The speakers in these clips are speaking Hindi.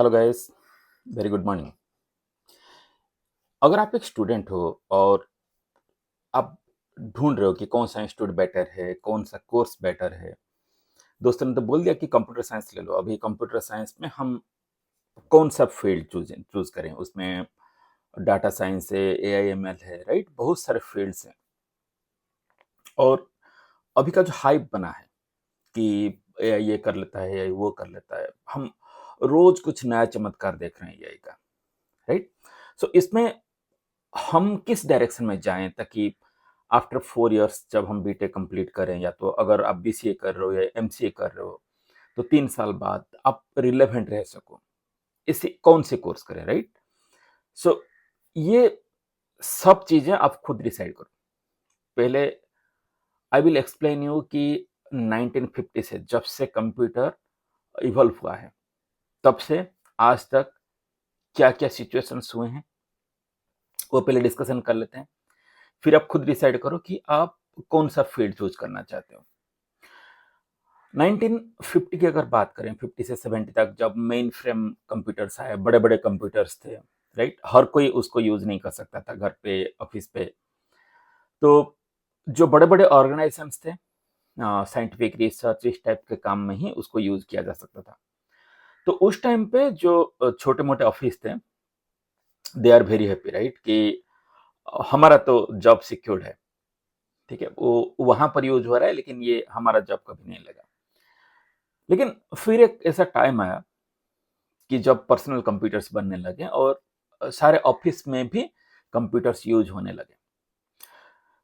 Hello guys, very good morning. अगर आप एक स्टूडेंट हो और आप ढूंढ रहे हो कि कौन सा इंस्टीट्यूट बेटर है, कौन सा कोर्स बेटर है। दोस्तों ने तो बोल दिया कि कंप्यूटर साइंस ले लो। अभी कंप्यूटर साइंस में हम कौन सा फील्ड चूज चूज करें? उसमें डाटा साइंस है, एआई एमएल है, राइट? बहुत सारे फील्ड्स हैं। और अभी का जो हाइप बना है कि एआई ये कर लेता है, एआई वो कर लेता है, हम रोज कुछ नया चमत्कार देख रहे हैं एआई का, राइट? सो इसमें हम किस डायरेक्शन में जाएँ ताकि आफ्टर 4 इयर्स जब हम बीटेक कंप्लीट करें, या तो अगर आप बीसीए कर रहे हो या एमसीए कर रहे हो, तो 3 साल बाद आप रिलेवेंट रह सको। इसी कौन से कोर्स करें, राइट? सो ये सब चीज़ें आप खुद डिसाइड करो। पहले आई विल एक्सप्लेन यू कि 1950 से जब से कंप्यूटर इवॉल्व हुआ है, तब से आज तक क्या-क्या सिचुएशंस हुए हैं, वो पहले डिस्कशन कर लेते हैं। फिर आप खुद डिसाइड करो कि आप कौन-सा फील्ड चूज़ करना चाहते हो। 1950 की अगर बात करें, 50 से 70 तक जब मेन फ्रेम कंप्यूटर्स आए, बड़े-बड़े कंप्यूटर्स थे, राइट? हर कोई उसको यूज़ नहीं कर सकता था घर पे, ऑफ़िस पे। तो जो बड़े-बड़े ऑर्गेनाइज़ेशंस थे, साइंटिफिक रिसर्च इस टाइप के काम में ही उसको यूज़ किया जा सकता था। तो उस टाइम पे जो छोटे-मोटे ऑफ़िस थे, they are very happy, right? कि हमारा तो जॉब सिक्योर्ड है, ठीक है? वो वहाँ पर यूज़ हो रहा है, लेकिन ये हमारा जॉब कभी नहीं लगा। लेकिन फिर एक ऐसा टाइम आया कि जब पर्सनल कंप्यूटर्स बनने लगे और सारे ऑफिस में भी कंप्यूटर्स यूज होने लगे।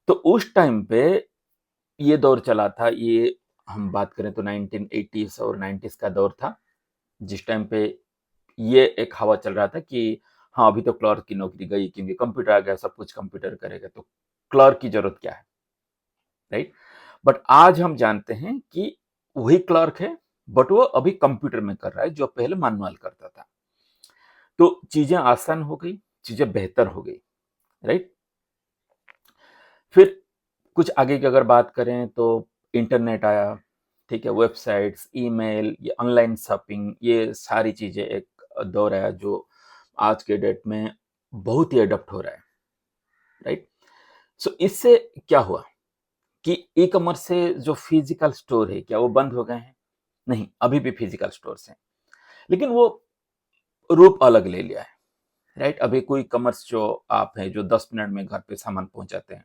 तो उस टाइम पे ये दौर चला था, ये हम बात करें तो 1980s और 90s का दौर था, जिस टाइम पे ये एक हवा चल रहा था कि हाँ, अभी तो क्लर्क की नौकरी गई क्योंकि कंप्यूटर आ गया, सब कुछ कंप्यूटर करेगा, तो क्लर्क की जरूरत क्या है, राइट? बट आज हम जानते हैं कि वही क्लर्क है, बट वो अभी कंप्यूटर में कर रहा है जो पहले मैनुअल करता था। तो चीजें आसान हो गई, चीजें बेहतर हो गई, राइट? फिर कुछ आगे की अगर बात करें तो इंटरनेट आया, ठीक है? वेबसाइट्स, ईमेल, ये ऑनलाइन शॉपिंग, ये सारी चीजें एक दौर आया जो आज के डेट में बहुत ही अडॉप्ट हो रहा है, राइट? सो इससे क्या हुआ कि ई कॉमर्स से जो फिजिकल स्टोर है, क्या वो बंद हो गए हैं? नहीं, अभी भी फिजिकल स्टोर्स हैं, लेकिन वो रूप अलग ले लिया है, राइट? अभी कोई कॉमर्स जो आप हैं जो 10 मिनट में घर पे सामान पहुंचाते हैं,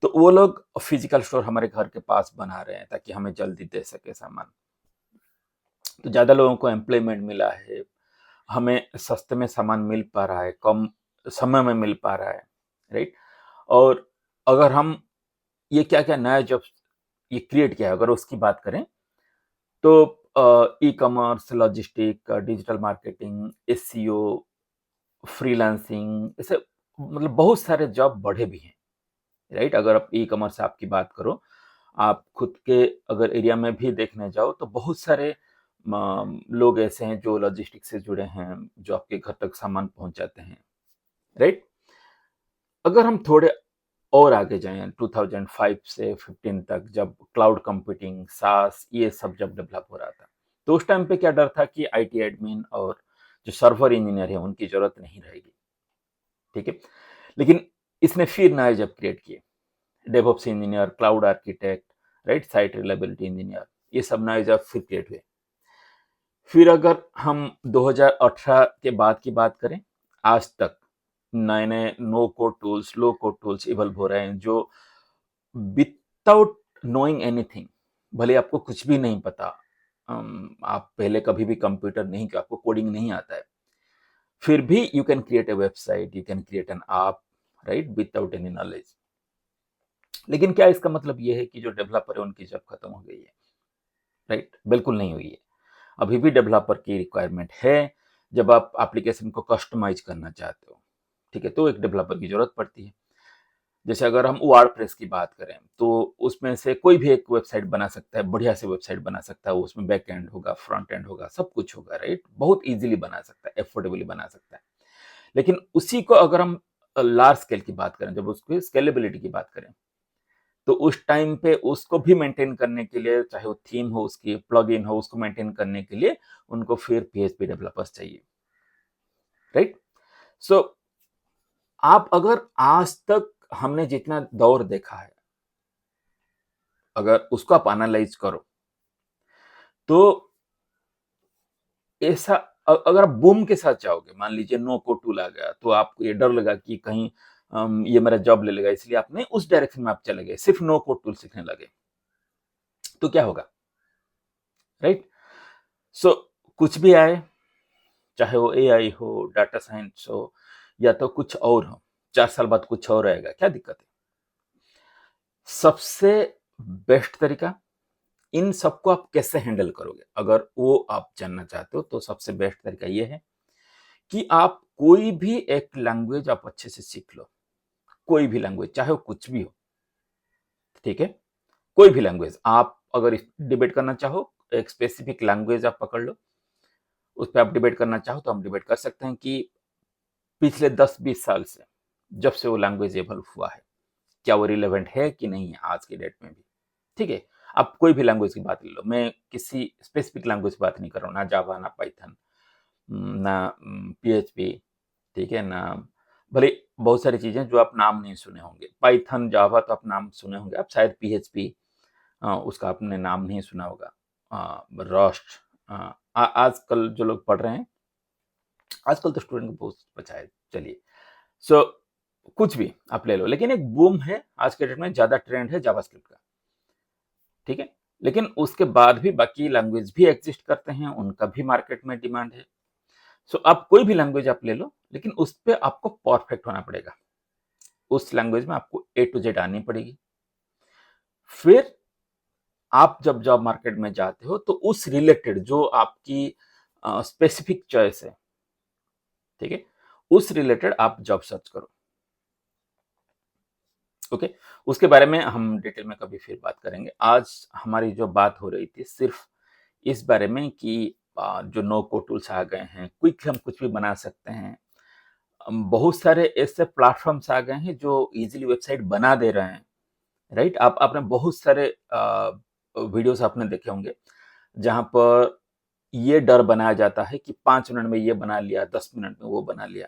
तो वो लोग फिजिकल स्टोर हमारे घर के पास बना रहे हैं ताकि हमें जल्दी दे सके सामान। तो ज्यादा लोगों को एम्प्लॉयमेंट मिला है, हमें सस्ते में सामान मिल पा रहा है, कम समय में मिल पा रहा है, राइट? और अगर हम ये क्या क्या नया जब ये क्रिएट किया है, अगर उसकी बात करें, तो e commerce, logistic, digital marketing, SEO, freelancing, ऐसे मतलब बहुत सारे जॉब बढ़े भी हैं, राइट? अगर आप ई कॉमर्स आपकी बात करो, आप खुद के अगर एरिया में भी देखने जाओ तो बहुत सारे लोग ऐसे हैं जो लॉजिस्टिक से जुड़े हैं, जो आपके घर तक सामान पहुंचाते हैं, राइट? अगर हम थोड़े और आगे जाएं 2005 से 15 तक, जब क्लाउड कंप्यूटिंग, सास, ये सब जब डेवलप हो रहा था, तो उस टाइम पे क्या डर था कि आईटी एडमिन और जो सर्वर इंजीनियर है उनकी जरूरत नहीं रहेगी, ठीक है? लेकिन इसने फिर नए जॉब क्रिएट किए, DevOps engineer, cloud architect, right? Site reliability engineer, ये सब नए जॉब फिर क्रिएट हुए। फिर अगर हम 2018 के बाद की बात करें, आज तक नए नए नो कोड टूल्स, लो कोड टूल्स इवॉल्व हो रहे हैं जो विदाउट नोइंग एनीथिंग, भले आपको कुछ भी नहीं पता, आप पहले कभी भी कंप्यूटर नहीं किया, आपको कोडिंग नहीं आता है, फिर भी you can create a website, you can create an app, right? Without any knowledge. लेकिन क्या इसका मतलब ये है कि जो डेवलपर है उनकी जॉब खत्म हो गई है? राइट? बिल्कुल नहीं हुई है। अभी भी डेवलपर की रिक्वायरमेंट है। जब आप एप्लीकेशन को कस्टमाइज करना चाहते हो, ठीक है, तो एक डेवलपर की जरूरत पड़ती है। जैसे अगर हम वर्डप्रेस की बात करें, तो उसमें से कोई भी एक वेबसाइट बना सकता है, बढ़िया से वेबसाइट बना सकता है, उसमें बैक एंड होगा, फ्रंट एंड होगा, सब कुछ होगा, राइट? बहुत इजीली बना सकता है, एफोर्डेबली बना सकता है। लेकिन उसी को अगर हम लार्ज स्केल की बात करें, जब उसकी स्केलेबिलिटी की बात करें, तो उस टाइम पे उसको भी मेंटेन करने के लिए, चाहे वो थीम हो उसकी, प्लगइन हो, उसको मेंटेन करने के लिए उनको फिर पीएचपी डेवलपर्स चाहिए, राइट? सो आप अगर आज तक हमने जितना दौर देखा है, अगर उसको आप एनालाइज करो, तो ऐसा अगर आप बूम के साथ जाओगे, मान लीजिए नो कोड टूल आ गया, तो आपको ये डर लगा कि कहीं ये मेरा जॉब ले लेगा, इसलिए आपने उस डायरेक्शन में आप चले गए, सिर्फ नो कोड टूल सीखने लगे, तो क्या होगा, राइट? सो कुछ भी आए, चाहे वो एआई हो, डाटा साइंस हो, या तो कुछ और हो, 4 साल बाद कुछ और आएगा, क्या दिक्कत है? सबसे बेस्ट तरीका, इन सबको आप कैसे हैंडल करोगे, अगर वो आप जानना चाहते हो, तो सबसे बेस्ट तरीका ये है कि आप कोई भी एक लैंग्वेज आप अच्छे से सीख लो। कोई भी लैंग्वेज, चाहे वो कुछ भी हो, ठीक है? कोई भी लैंग्वेज, आप अगर डिबेट करना चाहो, एक स्पेसिफिक लैंग्वेज आप पकड़ लो, उस पर आप डिबेट करना चाहो तो हम डिबेट कर सकते हैं कि पिछले 10-20 साल से, जब से वो लैंग्वेज इवॉल्व हुआ है, क्या वो रिलेवेंट है कि नहीं है आज की डेट में भी, ठीक है? आप कोई भी लैंग्वेज की बात ले लो, मैं किसी स्पेसिफिक लैंग्वेज की बात नहीं कर रहा हूँ, ना जावा, ना पाइथन, ना पीएचपी, ठीक है? ना, भले बहुत सारी चीज़ें जो आप नाम नहीं सुने होंगे, पाइथन, जावा तो आप नाम सुने होंगे, आप शायद पीएचपी उसका आपने नाम नहीं सुना होगा। रस्ट, आजकल जो लोग पढ़ रहे हैं, आजकल तो स्टूडेंट को बहुत बचा है, चलिए। सो कुछ भी आप ले लो, लेकिन एक बूम है आज के डेट में, ज़्यादा ट्रेंड है जावास्क्रिप्ट का, ठीक है? लेकिन उसके बाद भी बाकी लैंग्वेज भी एग्जिस्ट करते हैं, उनका भी मार्केट में डिमांड है। सो आप कोई भी लैंग्वेज आप ले लो, लेकिन उस पे आपको परफेक्ट होना पड़ेगा। उस लैंग्वेज में आपको ए टू जेड आनी पड़ेगी। फिर आप जब जॉब मार्केट में जाते हो, तो उस रिलेटेड जो आपकी स्पेसिफिक चॉइस है, ठीक है? उस रिलेटेड आप जॉब सर्च करो, ओके? उसके बारे में हम डिटेल में कभी फिर बात करेंगे। आज हमारी जो बात हो रही थी सिर्फ इस बारे में कि जो नो कोड टूल्स आ गए हैं, क्विक हम कुछ भी बना सकते हैं। बहुत सारे ऐसे प्लेटफ़ॉर्म्स आ गए हैं जो ईज़िली वेबसाइट बना दे रहे हैं, राइट? आपने बहुत सारे वीडियोज़ आपने देखे होंगे, जहाँ पर ये डर बनाया जाता है कि 5 मिनट में ये बना लिया, 10 मिनट में वो बना लिया,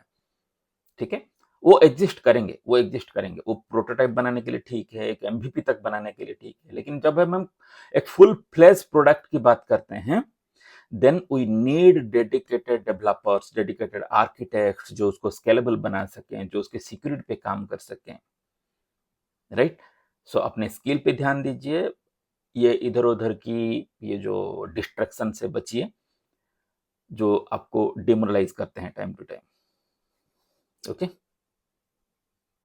ठीक है? वो एग्ज़िस्ट करेंगे, वो एग्ज़िस्ट करेंगे। वो प्रोटोटाइप बनाने के लिए ठीक है, एक एमवीपी तक बनाने के लिए ठीक है, लेकिन जब हम एक फुल फ्लेज्ड प्रोडक्ट की बात करते हैं, then we need dedicated developers, dedicated architects जो उसको स्केलेबल बना सकें, जो उसके सिक्योरिटी पे काम कर सकें, राइट? सो अपने स्किल पे ध्यान दीजिए, ये इधर-उधर की ये जो डिस्ट्रैक्शन से बचिए, जो आपको डिमोरलाइज़ करते हैं टाइम टू टाइम, ओके?